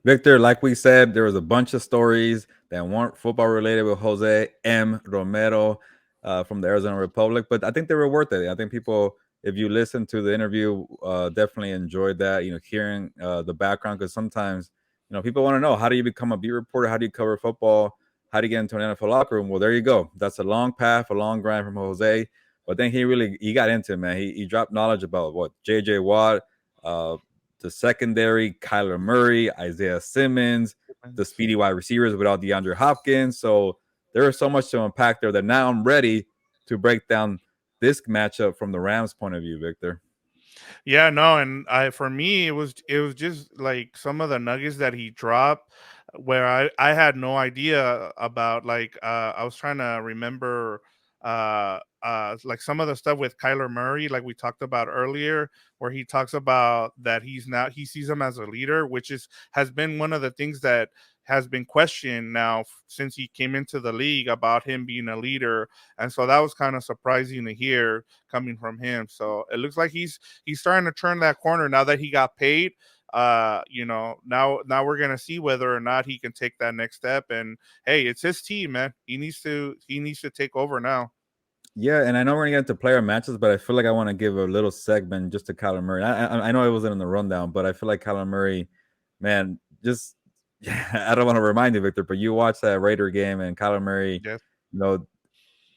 Victor, like we said, there was a bunch of stories that weren't football related with Jose M. Romero from the Arizona Republic, but I think they were worth it. I think people, if you listen to the interview, definitely enjoyed that. Hearing the background, because sometimes people want to know, how do you become a beat reporter? How do you cover football? How do you get into an NFL locker room? Well, there you go. That's a long path, a long grind from Jose. But then he got into it, man. He dropped knowledge about what J.J. Watt, uh, the secondary, Kyler Murray, Isaiah Simmons, the speedy wide receivers without DeAndre Hopkins. So there is so much to unpack there that now I'm ready to break down this matchup from the Rams' point of view, Victor. Yeah, no, and I for me it was just like some of the nuggets that he dropped where I had no idea about. Like I was trying to remember like some of the stuff with Kyler Murray, like we talked about earlier, where he talks about that he sees him as a leader, which is has been one of the things that has been questioned now since he came into the league about him being a leader. And so that was kind of surprising to hear coming from him. So it looks like he's starting to turn that corner now that he got paid. Now we're gonna see whether or not he can take that next step. And hey, it's his team, man. He needs to take over now. Yeah, and I know we're gonna get into player matches, but I feel like I want to give a little segment just to Kyler Murray. I know it wasn't in the rundown, but I feel like Kyler Murray, man, just I don't want to remind you, Victor, but you watched that Raider game and Kyler Murray, Yes. you know,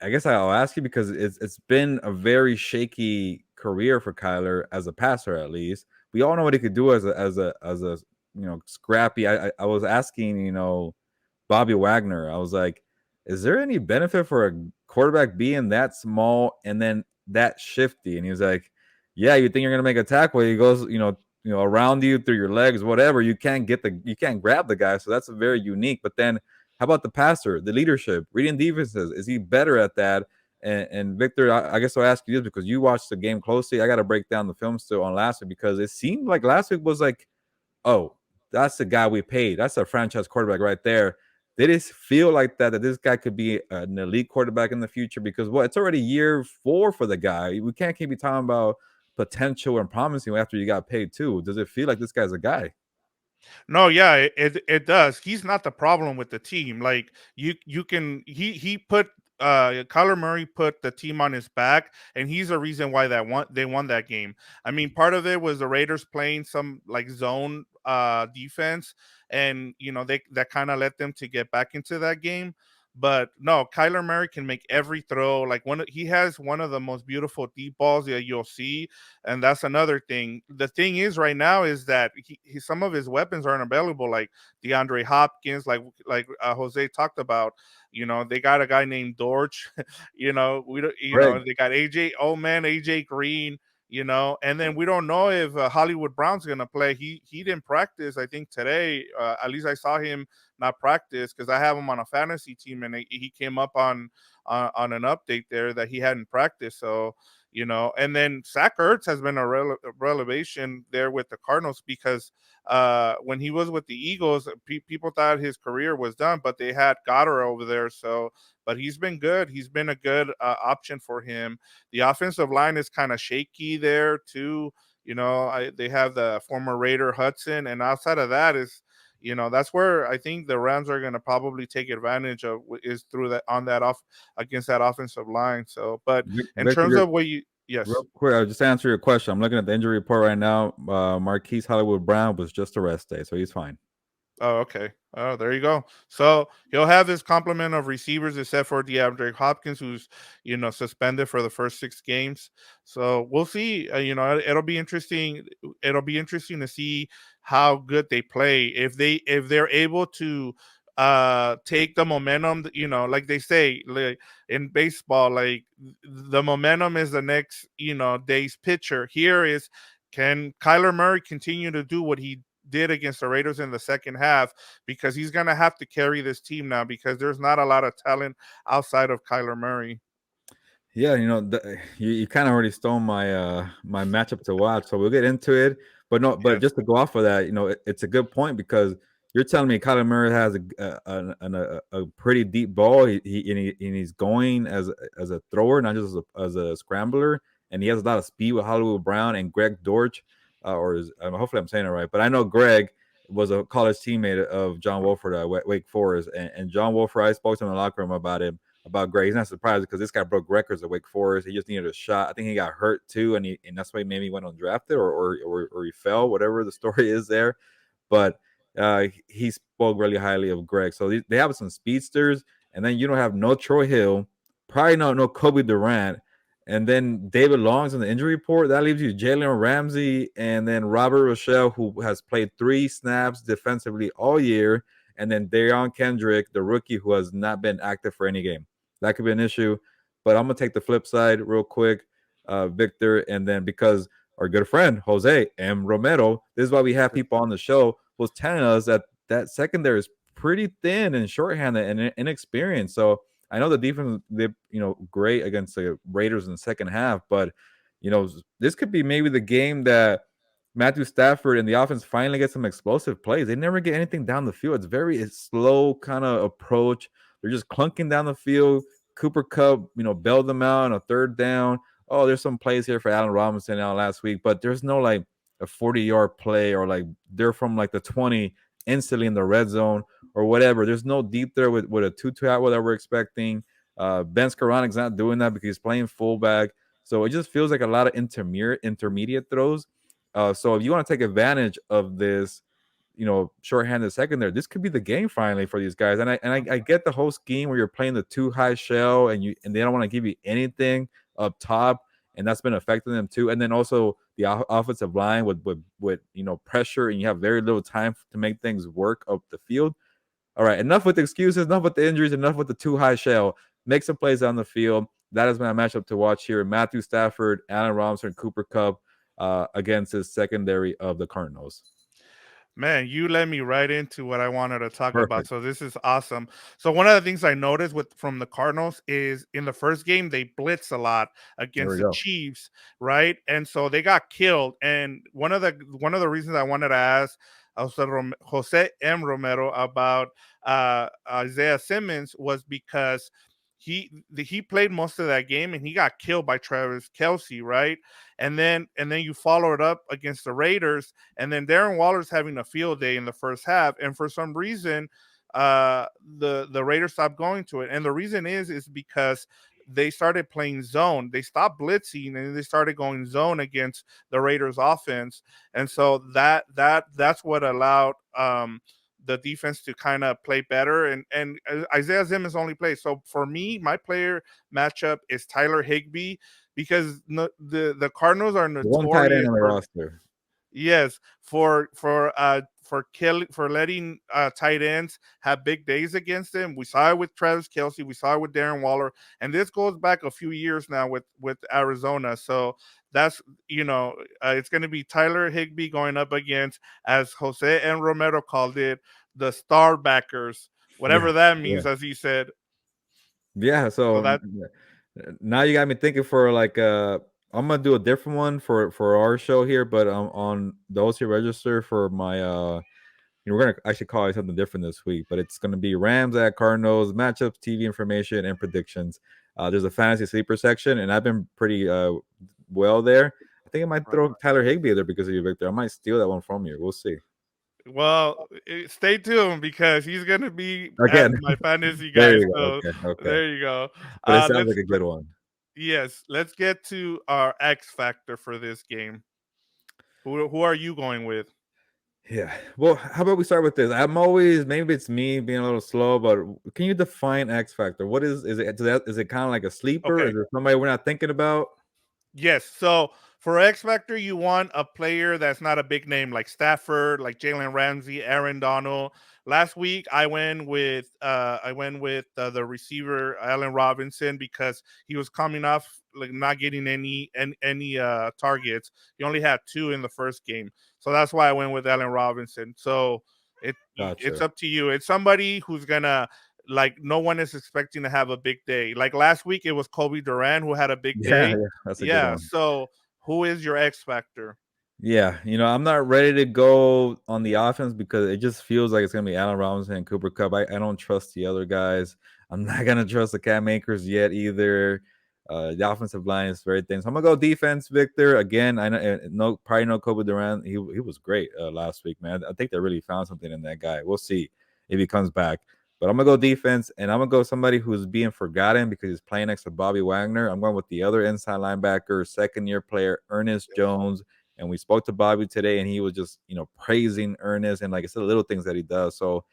I guess I'll ask you because it's been a very shaky career for Kyler as a passer, at least. We all know what he could do as a scrappy. I was asking Bobby Wagner. I was like, is there any benefit for a quarterback being that small and then that shifty? And he was like, yeah, you think you're gonna make a tackle? He goes, around you through your legs, whatever. You can't grab the guy. So that's very unique. But then how about the passer, the leadership, reading defenses? Is he better at that? And Victor, I guess I'll ask you this because you watched the game closely. I got to break down the film still on last week because it seemed like last week was like, oh, that's the guy we paid. That's a franchise quarterback right there. Did it feel like that this guy could be an elite quarterback in the future? Because it's already year 4 for the guy. We can't keep talking about potential and promising after you got paid too. Does it feel like this guy's a guy? No, yeah, it does. He's not the problem with the team. Like you can he put Kyler Murray put the team on his back, and he's the reason why they won that game. I mean, part of it was the Raiders playing some like zone defense, and they that kind of led them to get back into that game. But no, Kyler Murray can make every throw. Like he has one of the most beautiful deep balls that you'll see, and that's another thing. The thing is, right now, is that some of his weapons aren't available, like DeAndre Hopkins, like Jose talked about. They got a guy named Dorch. We don't. Greg, They got AJ. Oh man, AJ Green. And then we don't know if Hollywood Brown's gonna play. He didn't practice. I think today. At least I saw him not practice because I have him on a fantasy team, and he came up on an update there that he hadn't practiced. So and then Zach Ertz has been a revelation there with the Cardinals because when he was with the Eagles, people thought his career was done, but they had Goddard over there. So, but he's been good. He's been a good option for him. The offensive line is kind of shaky there too. They have the former Raider Hudson, and outside of that that's where I think the Rams are going to probably take advantage of is through that on that off against that offensive line. So, but in terms Victor, of what you yes. real quick, I'll just answer your question. I'm looking at the injury report right now. Marquise Hollywood Brown was just a rest day, so he's fine. Oh, okay. Oh, there you go. So he'll have his complement of receivers, except for DeAndre Hopkins, who's suspended for the first 6 games. So we'll see. It'll be interesting. It'll be interesting to see how good they play if they're able to take the momentum. Like they say, like in baseball, like the momentum is the next day's pitcher. Here is, can Kyler Murray continue to do what he did against the Raiders in the second half, because he's going to have to carry this team now because there's not a lot of talent outside of Kyler Murray. Yeah, you kind of already stole my matchup to watch, so we'll get into it. But no, but Yes. just to go off of that, it's a good point because you're telling me Kyler Murray has a pretty deep ball. And he's going as a thrower, not just as a scrambler, and he has a lot of speed with Hollywood Brown and Greg Dortch, hopefully I'm saying it right. But I know Greg. was a college teammate of John Wolford at Wake Forest, and John Wolford, I spoke to him in the locker room about him, about Greg. He's not surprised because this guy broke records at Wake Forest. He just needed a shot. I think he got hurt too, and that's why maybe he went undrafted or he fell, whatever the story is there. But he spoke really highly of Greg. So they have some speedsters, and then you don't have no Troy Hill, probably no Kobe Durant, and then David Long's in the injury report. That leaves you Jalen Ramsey and then Robert Rochelle, who has played 3 snaps defensively all year, and then Deion Kendrick, the rookie, who has not been active for any game. That could be an issue. But I'm gonna take the flip side real quick, Victor, and then because our good friend Jose M. Romero, this is why we have people on the show, was telling us that that secondary is pretty thin and shorthanded and inexperienced. So I know the defense did, great against the Raiders in the second half, but this could be maybe the game that Matthew Stafford and the offense finally get some explosive plays. They never get anything down the field. It's very slow kind of approach. They're just clunking down the field. Cooper Kupp, bailed them out on a third down. Oh, there's some plays here for Allen Robinson now last week, but there's no like a 40-yard play or like they're from like the 20 instantly in the red zone or whatever. There's no deep there with a Tutu Atwell that we're expecting. Ben Skoranic's not doing that because he's playing fullback. So it just feels like a lot of intermediate throws. So if you want to take advantage of this, shorthanded secondary, this could be the game finally for these guys. And I get the whole scheme where you're playing the too high shell and they don't want to give you anything up top, and that's been affecting them too. And then also the offensive line with pressure, and you have very little time to make things work up the field. All right, enough with the excuses, enough with the injuries, enough with the too high shell. Make some plays on the field. That is my matchup to watch here. Matthew Stafford, Allen Robinson, Cooper Kupp against his secondary of the Cardinals. Man, you led me right into what I wanted to talk about. Perfect. So this is awesome. So one of the things I noticed from the Cardinals is in the first game they blitz a lot There against we the go. Chiefs, right? And so they got killed. And one of the reasons I wanted to ask Jose M. Romero about Isaiah Simmons was because he played most of that game and he got killed by Travis Kelsey, right? And then you follow it up against the Raiders, and then Darren Waller's having a field day in the first half, and for some reason, the Raiders stopped going to it, and the reason is because they started playing zone. They stopped blitzing and they started going zone against the Raiders offense, and so that's what allowed the defense to kind of play better. And Isaiah Simmons only plays. So for me, my player matchup is Tyler Higbee because the Cardinals are The one tight end notorious on the for roster. yes for letting tight ends have big days against them. We saw it with Travis Kelsey, we saw it with Darren Waller, and this goes back a few years now with Arizona. So that's it's going to be Tyler Higbee going up against, as Jose and Romero called it, the star backers, Yeah, whatever that yeah, means, as he said. yeah. So So that now you got me thinking for like I'm gonna do a different one for our show here, but on those who register for my we're gonna actually call it something different this week, but it's gonna be Rams at Cardinals matchups, TV information, and predictions. There's a fantasy sleeper section, and I've been pretty well there. I think I might throw Tyler Higbee there because of you, Victor. I might steal that one from you. We'll see. well, stay tuned because he's going to be at Again, my fantasy there guys. you go. So Okay, okay. there you go. But it sounds Let's like a good one. yes, let's get to our X factor for this game. Who are you going with? Yeah. Well, how about we start with this? I'm always maybe it's me being a little slow, but can you define X Factor? What is it kind of like a sleeper? Okay. Is it somebody we're not thinking about? Yes. So for X Factor, you want a player that's not a big name like Stafford, like Jalen Ramsey, Aaron Donald. Last week, I went with the receiver Allen Robinson because he was coming off like not getting any targets. He only had 2 in the first game, so that's why I went with Allen Robinson. So it's Gotcha. up to you. It's somebody who's gonna like no one is expecting to have a big day. Like last week, it was Kobe Durant who had a big Yeah, day. yeah, that's a good Yeah. one. So who is your X factor? Yeah, I'm not ready to go on the offense because it just feels like it's gonna be Allen Robinson and Cooper Cup. I don't trust the other guys. I'm not gonna trust the cat makers yet either. The offensive line is very thin. So I'm gonna go defense, Victor. Again, I know no probably no Kobe Durant. He was great last week, man. I think they really found something in that guy. We'll see if he comes back. But I'm gonna go defense, and I'm gonna go somebody who's being forgotten because he's playing next to Bobby Wagner. I'm going with the other inside linebacker, second year player, Ernest Jones. And we spoke to Bobby today, and he was just praising Ernest and like I said, the little things that he does. So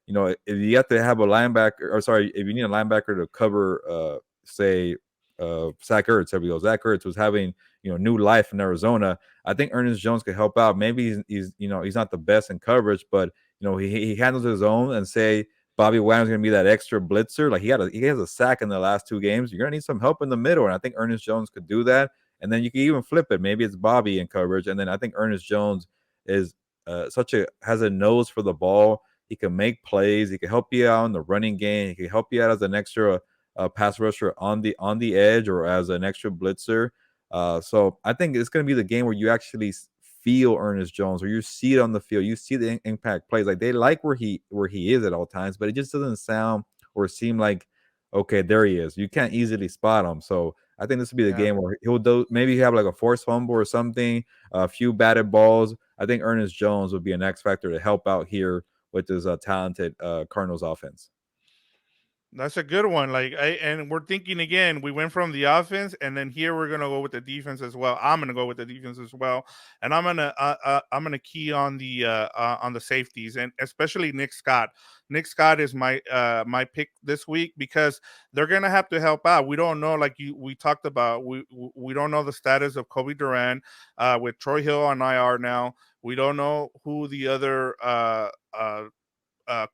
if you have to have a linebacker, or sorry, if you need a linebacker to cover, say, Zach Ertz, there we go. Zach Ertz was having, new life in Arizona. I think Ernest Jones could help out. Maybe he's not the best in coverage, but he handles his own. And say Bobby Wagner's gonna be that extra blitzer. Like he has a sack in the last 2 games. You're gonna need some help in the middle, and I think Ernest Jones could do that. And then you can even flip it. Maybe it's Bobby in coverage, and then I think Ernest Jones is has a nose for the ball. He can make plays. He can help you out in the running game. He can help you out as an extra pass rusher on the edge or as an extra blitzer. So I think it's going to be the game where you actually feel Ernest Jones, or you see it on the field. You see the impact plays. Like they like where he is at all times, but it just doesn't sound or seem like okay, there he is. You can't easily spot him. So I think this will be the Yeah. game where he'll do maybe have like a forced fumble or something, a few batted balls. I think Ernest Jones would be an X factor to help out here with his talented Cardinals offense. That's a good one. And we're thinking again. We went from the offense, and then here we're gonna go with the defense as well. I'm gonna go with the defense as well, and I'm gonna key on the safeties, and especially Nick Scott. Nick Scott is my pick this week because they're gonna have to help out. We don't know, like we talked about. We don't know the status of Kobe Durant with Troy Hill on IR now. We don't know who the other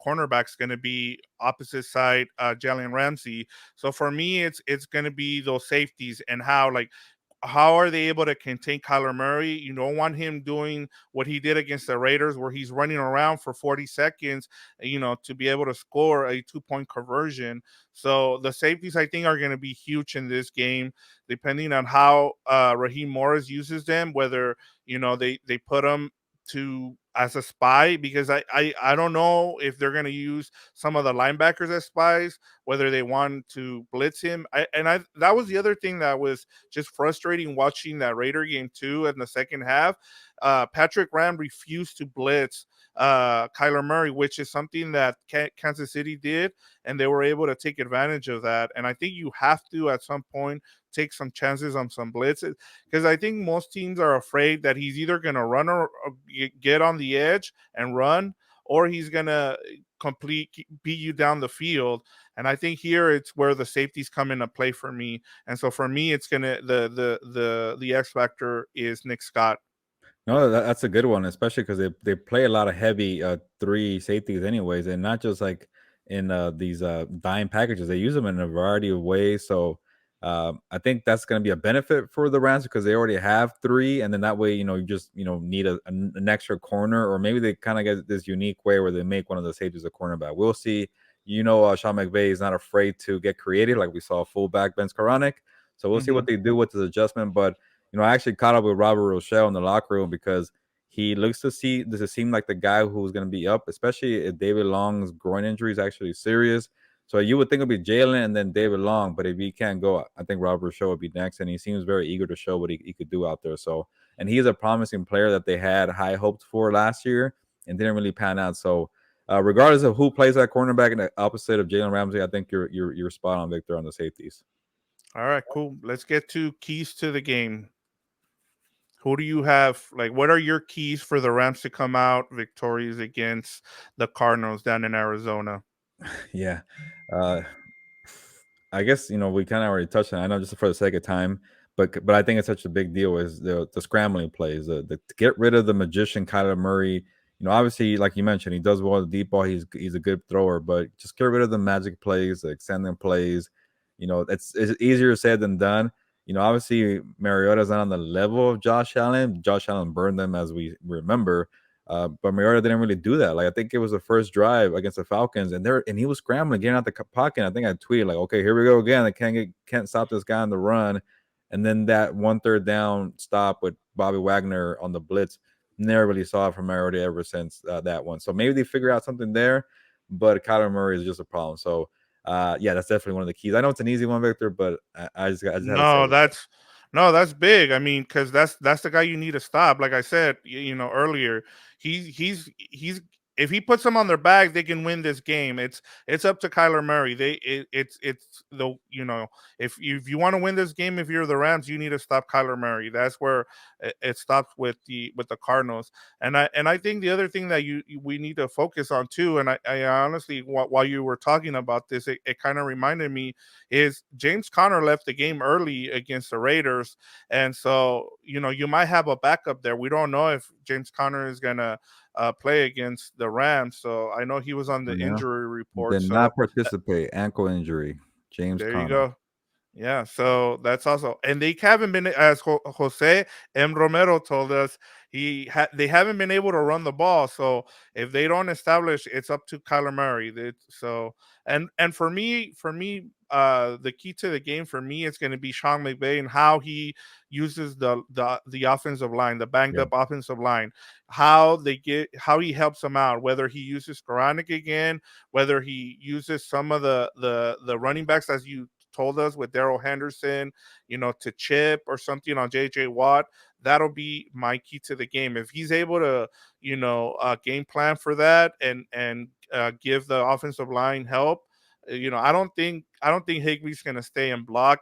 cornerback's going to be opposite side Jalen Ramsey. So for me, it's going to be those safeties and how are they able to contain Kyler Murray? You don't want him doing what he did against the Raiders, where he's running around for 40 seconds, to be able to score a 2-point conversion. So the safeties, I think, are going to be huge in this game, depending on how Raheem Morris uses them, whether, they put them to as a spy, because I don't know if they're going to use some of the linebackers as spies, whether they want to blitz him. I that was the other thing that was just frustrating watching that Raider game too in the second half. Patrick Graham refused to blitz Kyler Murray, which is something that Kansas City did, and they were able to take advantage of that. And I think you have to at some point take some chances on some blitzes, because I think most teams are afraid that he's either going to run or get on the edge and run, or he's going to beat you down the field. And I think here it's where the safeties come into play for me. And so for me, it's gonna the X factor is Nick Scott. No, that's a good one, especially because they play a lot of heavy three safeties, anyways, and not just like in these dime packages. They use them in a variety of ways. So I think that's going to be a benefit for the Rams because they already have three, and then that way, you just need an extra corner, or maybe they kind of get this unique way where they make one of the safeties a cornerback. We'll see. Sean McVay is not afraid to get creative, like we saw fullback Ben Skoranek. So we'll see what Mm-hmm. they do with this adjustment, but. I actually caught up with Robert Rochelle in the locker room because he looks to seem like the guy who's going to be up, especially if David Long's groin injury is actually serious. So you would think it'd be Jalen and then David Long, but if he can't go, I think Robert Rochelle would be next, and he seems very eager to show what he could do out there. So, and he's a promising player that they had high hopes for last year and didn't really pan out. So, regardless of who plays that cornerback in the opposite of Jalen Ramsey, I think you're spot on, Victor, on the safeties. All right, cool. Let's get to keys to the game. Who do you have? Like, what are your keys for the Rams to come out victorious against the Cardinals down in Arizona? Yeah. Uh, I guess we kind of already touched on it. I know just for the sake of time, but I think it's such a big deal is the scrambling plays, to get rid of the magician Kyler Murray. Obviously, like you mentioned, he does well the deep ball. He's a good thrower, but just get rid of the magic plays, the extending plays. It's easier said than done. Obviously Mariota's not on the level of Josh Allen. Josh Allen burned them, as we remember. But Mariota didn't really do that. Like I think it was the first drive against the Falcons, and he was scrambling, getting out the pocket. I think I tweeted like, "Okay, here we go again. I can't stop this guy on the run." And then that 1/3 down stop with Bobby Wagner on the blitz, never really saw it from Mariota ever since that one. So maybe they figure out something there, but Kyler Murray is just a problem. So Yeah, that's definitely one of the keys. I know it's an easy one, Victor, but I just had to say No, it. that's no, that's big. I mean, because that's the guy you need to stop. Like I said, earlier, he's if he puts them on their back, they can win this game. It's up to Kyler Murray. It's the if you want to win this game, if you're the Rams, you need to stop Kyler Murray. That's where it stops with the Cardinals. And I think the other thing that we need to focus on too. And I honestly, while you were talking about this, it kind of reminded me is James Conner left the game early against the Raiders, and so you might have a backup there. We don't know if James Conner is gonna play against the Rams. So I know he was on the Yeah, injury report. did So not participate. Ankle injury. James there you Conner. go. Yeah, so that's also, and they haven't been, as Jose M. Romero told us, they haven't been able to run the ball. So if they don't establish, it's up to Kyler Murray. So and the key to the game for me is going to be Sean McVay and how he uses the offensive line, the banged Yeah, up offensive line, how he helps them out, whether he uses Skoranek again, whether he uses some of the running backs as you told us with Daryl Henderson, to chip or something on JJ Watt. That'll be my key to the game. If he's able to, game plan for that and give the offensive line help, I don't think Higby's gonna stay and block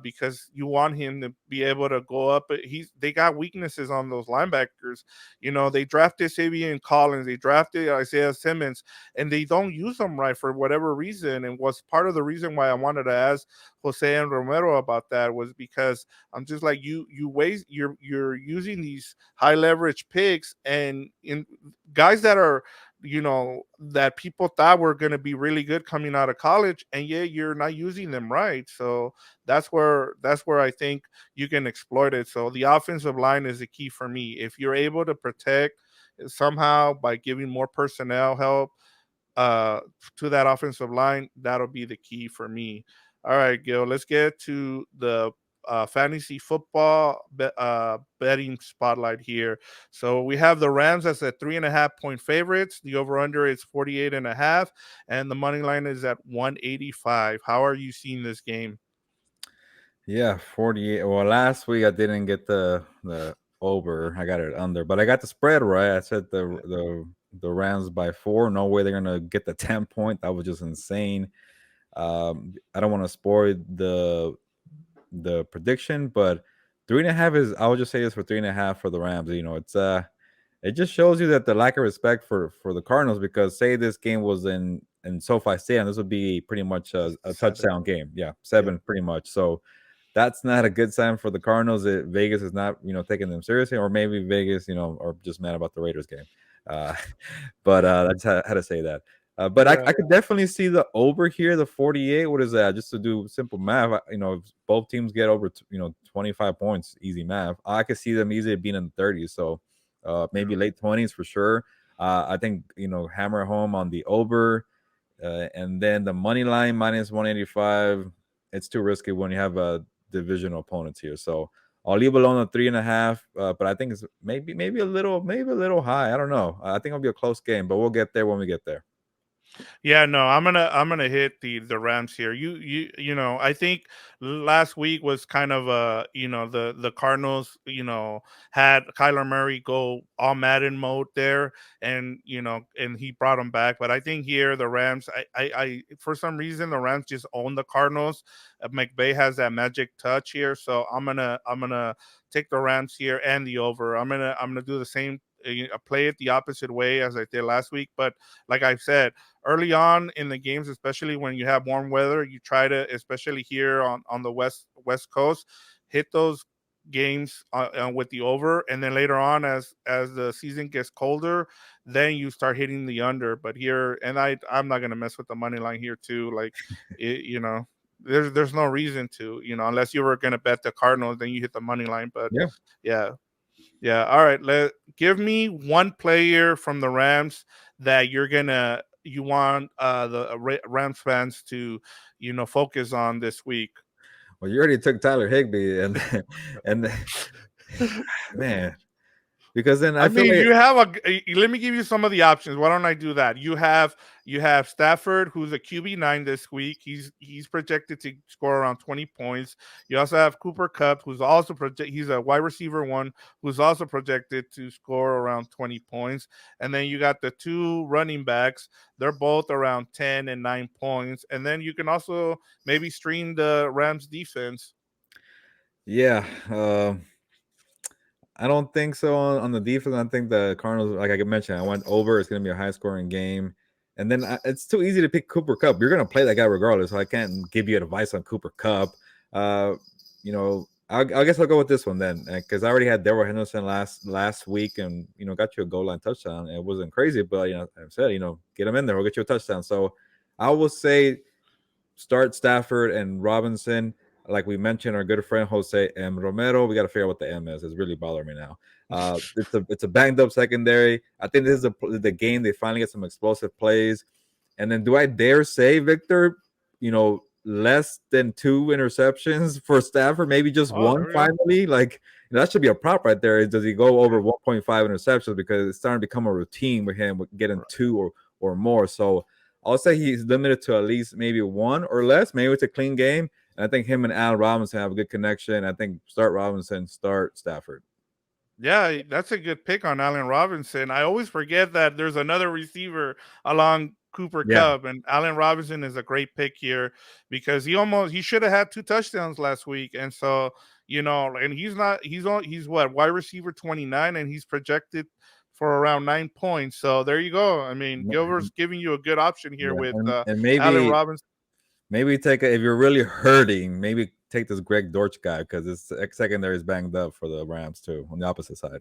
because you want him to be able to go up. But they got weaknesses on those linebackers. They drafted Savion Collins, they drafted Isaiah Simmons, and they don't use them right for whatever reason. And was part of the reason why I wanted to ask Jose and Romero about that was because I'm just like you're using these high leverage picks and in guys that are that people thought were going to be really good coming out of college, and yeah, you're not using them right. So that's where I think you can exploit it. So the offensive line is the key for me. If you're able to protect somehow by giving more personnel help uh to that offensive line, that'll be the key for me. All right, Gil, let's get to the fantasy football betting spotlight here. So we have the Rams as a 3.5 point favorites. The over under is 48.5, and the money line is at 185. How are you seeing this game? yeah, 48. Well, last week I didn't get the over. I got it under, but I got the spread right. I said the Rams by 4. No way they're gonna get the 10 point. That was just insane. I don't want to spoil the prediction, but 3.5 is. I would just say this for 3.5 for the Rams. It just shows you that the lack of respect for the Cardinals, because say this game was in SoFi Stadium, this would be pretty much a Seven. touchdown game. Yeah, Yeah. 7 pretty much. So that's not a good sign for the Cardinals. Vegas is not taking them seriously, or maybe Vegas are just mad about the Raiders game. Uh, but I just had to say that. But I, Yeah. I could definitely see the over here, the 48. What is that? Just to do simple math, if both teams get over, 25 points, easy math. I could see them easily being in the 30s. So maybe late 20s for sure. I think hammer home on the over, and then the money line minus 185. It's too risky when you have divisional opponents here. So I'll leave alone the 3.5. But I think it's maybe a little high. I don't know. I think it'll be a close game, but we'll get there when we get there. Yeah, no, I'm gonna hit the Rams here. I think last week was kind of the Cardinals had Kyler Murray go all Madden mode there, and he brought him back. But I think here the Rams, I for some reason the Rams just own the Cardinals. McVay has that magic touch here, so I'm gonna take the Rams here and the over. I'm gonna do the same. Play it the opposite way as I did last week, but like I said, early on in the games, especially when you have warm weather, you try to, especially here on the west coast, hit those games with the over, and then later on, as the season gets colder, then you start hitting the under. But here, and I'm not gonna mess with the money line here too. Like, there's no reason to, unless you were gonna bet the Cardinals, then you hit the money line. But Yeah. yeah, yeah. All right. Give me one player from the Rams that you want the Rams fans to focus on this week. Well, you already took Tyler Higbee, and and man, because then I I feel mean, like you have let me give you some of the options. Why don't I do that? You have Stafford, who's a QB9 this week. He's projected to score around 20 points. You also have Cooper Cup, who's also he's a wide receiver one, who's also projected to score around 20 points. And then you got the two running backs. They're both around 10 and 9 points. And then you can also maybe stream the Rams defense. yeah. I don't think so on the defense. I think the Cardinals, like I mentioned, I went over. It's going to be a high scoring game. And then it's too easy to pick Cooper Cup. You're going to play that guy regardless. So I can't give you advice on Cooper Cup. Uh, I guess I'll go with this one then, because I already had Darrell Henderson last week, and got you a goal line touchdown. It wasn't crazy, but I said get him in there. We'll get you a touchdown. So I will say start Stafford and Robinson. Like we mentioned, our good friend Jose M. Romero. We got to figure out what the M is. It's really bothering me now. It's a banged up secondary. I think this is the game they finally get some explosive plays. And then do I dare say, Victor, less than 2 interceptions for Stafford? Maybe just Oh, one there we go. finally. Like that should be a prop right there. Does he go over 1.5 interceptions? Because it's starting to become a routine with him getting two or more. So I'll say he's limited to at least maybe one or less. Maybe it's a clean game. And I think him and Allen Robinson have a good connection. I think start Robinson, start Stafford. Yeah, that's a good pick on Allen Robinson. I always forget that there's another receiver along Cooper Yeah, Cup, and Allen Robinson is a great pick here because he should have had 2 touchdowns last week, and so and he's not he's what, wide receiver 29, and he's projected for around 9 points. So there you go. I mean, Gilbert's giving you a good option here yeah, with and Allen maybe Robinson. take if you're really hurting, maybe take this Greg Dortch guy because his secondary is banged up for the Rams too on the opposite side.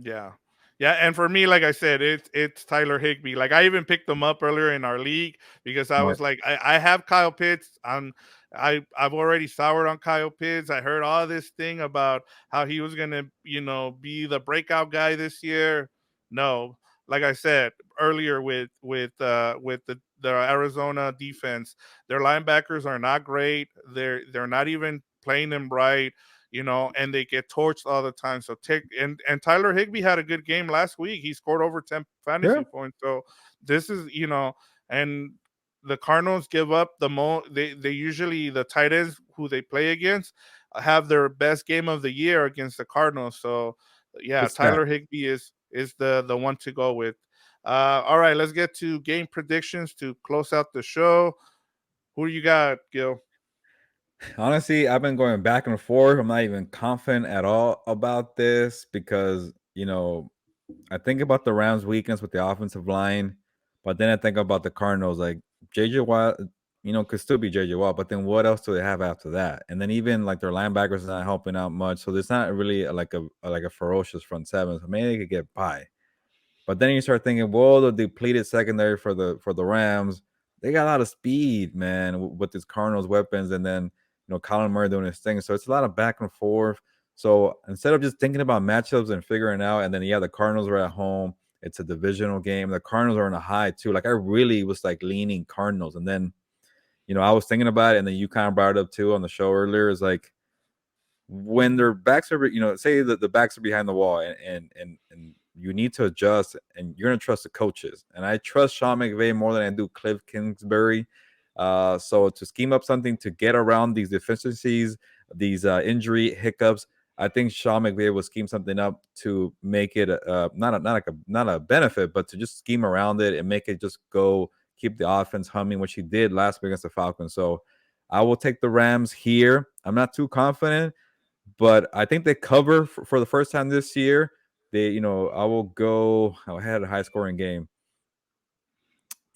Yeah. Yeah, and for me, like I said, it's Tyler Higbee. Like I even picked him up earlier in our league because I Smart. was like, I have Kyle Pitts. I've already soured on Kyle Pitts. I heard all this thing about how he was gonna, be the breakout guy this year. No, like I said earlier with the Arizona defense, their linebackers are not great. They're not even playing them right, and they get torched all the time. So and Tyler Higbee had a good game last week. He scored over 10 Yeah, fantasy points. So this is, and the Cardinals give up the they usually, the tight ends who they play against have their best game of the year against the Cardinals. So yeah, good stat. Tyler Higbee is the one to go with. All right, let's get to game predictions to close out the show. Who do you got, Gil? Honestly, I've been going back and forth. I'm not even confident at all about this because I think about the Rams' weakness with the offensive line, but then I think about the Cardinals. Like JJ Watt, could still be JJ Watt, but then what else do they have after that? And then even like their linebackers is not helping out much, so there's not really like a ferocious front seven. So maybe they could get by. But then you start thinking, well, the depleted secondary for the Rams, they got a lot of speed, man, with these Cardinals weapons, and then Colin Murray doing his thing. So it's a lot of back and forth. So instead of just thinking about matchups and figuring out, and then the Cardinals are at home. It's a divisional game. The Cardinals are in a high too. Like I really was like leaning Cardinals, and then I was thinking about it, and then you kind of brought it up too on the show earlier. Is like when their backs are, say that the backs are behind the wall, and you need to adjust, and you're gonna trust the coaches. And I trust Sean McVay more than I do Cliff Kingsbury. So to scheme up something to get around these deficiencies, these injury hiccups, I think Sean McVay will scheme something up to make it not a benefit, but to just scheme around it and make it just go, keep the offense humming, which he did last week against the Falcons. So I will take the Rams here. I'm not too confident, but I think they cover for the first time this year. I will go. I had a high scoring game.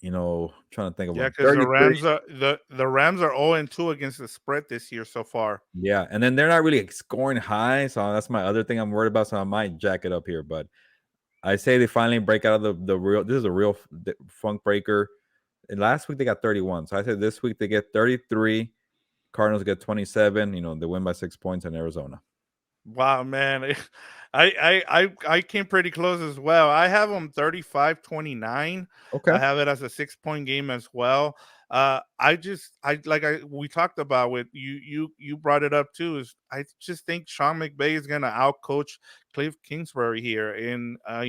Trying to think of Yeah, one. because 33. the Rams are 0-2 against the spread this year so far. Yeah, and then they're not really scoring high, so that's my other thing I'm worried about. So I might jack it up here, but I say they finally break out of the real. This is a real funk breaker. And last week they got 31, so I said this week they get 33. Cardinals get 27. They win by 6 points in Arizona. Wow, man. I came pretty close as well. I have them 35-29. Okay. I have it as a 6 point game as well. I like I we talked about with you brought it up too. Is I just think Sean McVay is gonna outcoach Cliff Kingsbury here. And I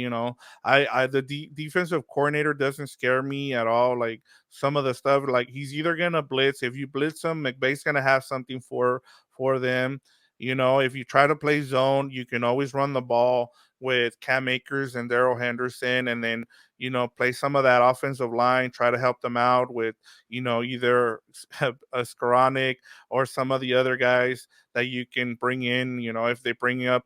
the defensive coordinator doesn't scare me at all. Like some of the stuff, like he's either gonna blitz. If you blitz him, McVay's gonna have something for them. If you try to play zone, you can always run the ball with Cam Akers and Daryl Henderson, and then play some of that offensive line. Try to help them out with either a Skoranek or some of the other guys that you can bring in. If they bring up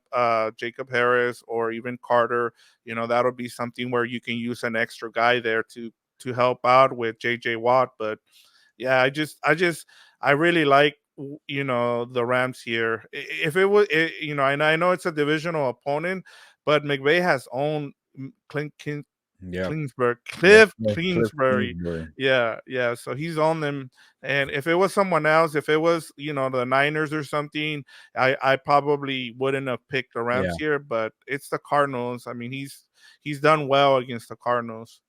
Jacob Harris or even Carter, that'll be something where you can use an extra guy there to help out with JJ Watt. But yeah, I really like the Rams here. If it was, and I know it's a divisional opponent, but McVay has owned Yeah. Yeah. Cliff Cliff Kingsbury. Kingsbury. Yeah, yeah. So he's on them. And if it was someone else, if it was the Niners or something, I probably wouldn't have picked the Rams Yeah. here. But it's the Cardinals. I mean, he's done well against the Cardinals.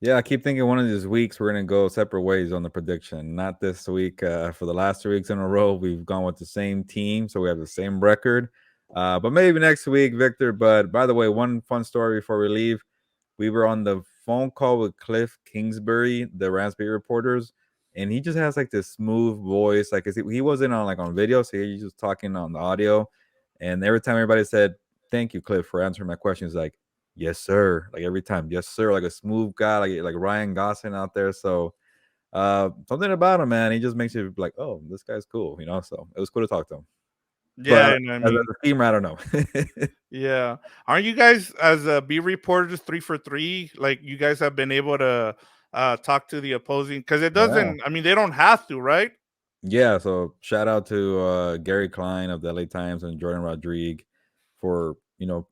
Yeah, I keep thinking one of these weeks we're gonna go separate ways on the prediction. Not this week. For the last 3 weeks in a row, we've gone with the same team, so we have the same record. But maybe next week, Victor. But by the way, one fun story before we leave: we were on the phone call with Cliff Kingsbury, the Raspberry reporters, and he just has like this smooth voice. Like he wasn't on on video, so he's just talking on the audio. And every time everybody said, "Thank you, Cliff, for answering my questions," like, "Yes, sir." Like every time, "Yes, sir." Like a smooth guy, like Ryan Gosling out there. So something about him, man. He just makes you like, "Oh, this guy's cool," you know. So it was cool to talk to him. But Yeah, and I as mean, a schemer, I don't know. yeah. Aren't you guys as B reporters 3 for 3? Like you guys have been able to talk to the opposing because it Yeah. doesn't. I mean, they don't have to, right? Yeah, so shout out to Gary Klein of the LA Times and Jordan Rodriguez for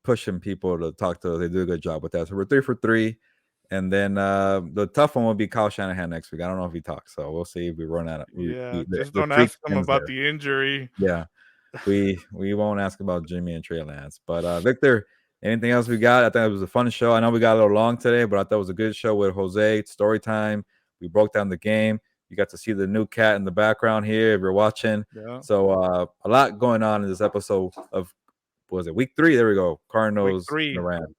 pushing people to talk to us. They do a good job with that. So we're 3 for 3, and then the tough one will be Kyle Shanahan next week. I don't know if he talks, so we'll see if we run out of Yeah. Just the don't streak ask them ends about there. the injury. Yeah, we won't ask about Jimmy and Trey Lance, but Victor, anything else we got? I think it was a fun show. I know we got a little long today, but I thought it was a good show with Jose. Story time. We broke down the game. You got to see the new cat in the background here if you're watching. Yeah. So a lot going on in this episode of what was it, week 3? There we go. Week Cardinals and the 3. Rams.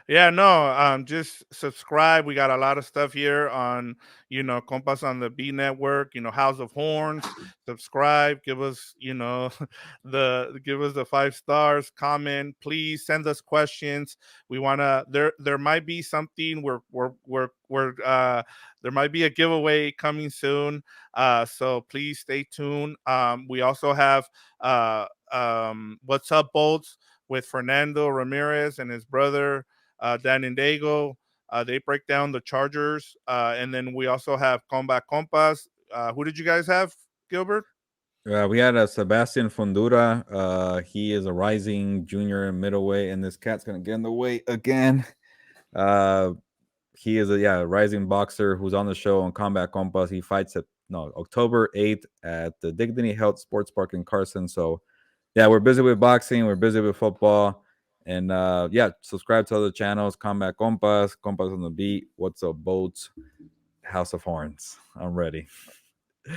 Yeah, no, just subscribe. We got a lot of stuff here on, Compass on the B network, House of Horns. Subscribe, give us, give us the 5 stars, comment, please send us questions. We wanna there might be something we're there might be a giveaway coming soon. So please stay tuned. We also have What's Up Bolts with Fernando Ramirez and his brother Dan and Dago. They break down the Chargers, and then we also have Combat Compas. Who did you guys have, Gilbert? We had a Sebastian Fundura. He is a rising junior middleweight, and this cat's gonna get in the way again. Uh, he is a rising boxer who's on the show on Combat Compass. He fights at October 8th at the Dignity Health Sports Park in Carson. So yeah, we're busy with boxing, we're busy with football, and subscribe to other channels: Combat Compass, Compass on the Beat, What's Up Boats, House of Horns. I'm ready.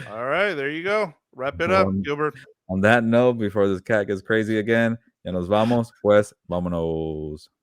All right, there you go. Wrap it But up, Gilbert. on that note, before this cat gets crazy again, ya nos vamos, pues vámonos.